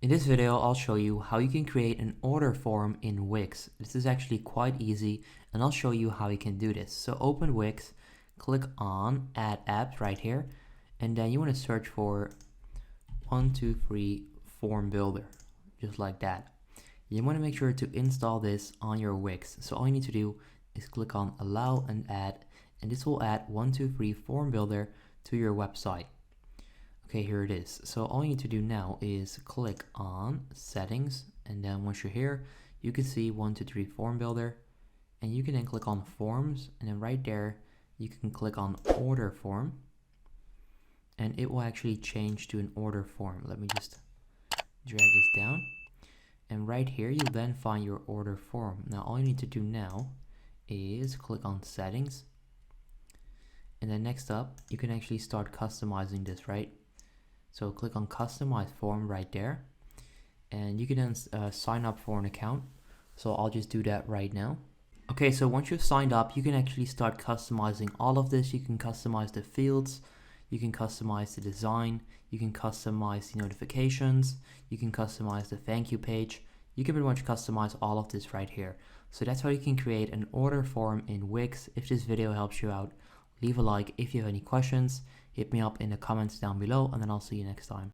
In this video, I'll show you how you can create an order form in Wix. This is actually quite easy, and I'll show you how you can do this. So open Wix, click on Add Apps right here, and then you want to search for 123 Form Builder, just like that. You want to make sure to install this on your Wix. So all you need to do is click on Allow and Add, and this will add 123 Form Builder to your website. Okay, here it is. So all you need to do now is click on Settings, and then once you're here, you can see 123 Form Builder, and you can then click on Forms, and then right there, you can click on Order Form, and it will actually change to an order form. Let me just drag this down, and right here, you'll then find your order form. Now, all you need to do now is click on Settings, and then next up, you can actually start customizing this, right? So click on Customize Form right there, and you can then sign up for an account. So I'll just do that right now. Okay, so once you've signed up, you can actually start customizing all of this. You can customize the fields, you can customize the design, you can customize the notifications, you can customize the thank you page. You can pretty much customize all of this right here. So that's how you can create an order form in Wix. If this video helps you out, leave a like. If you have any questions, hit me up in the comments down below, and then I'll see you next time.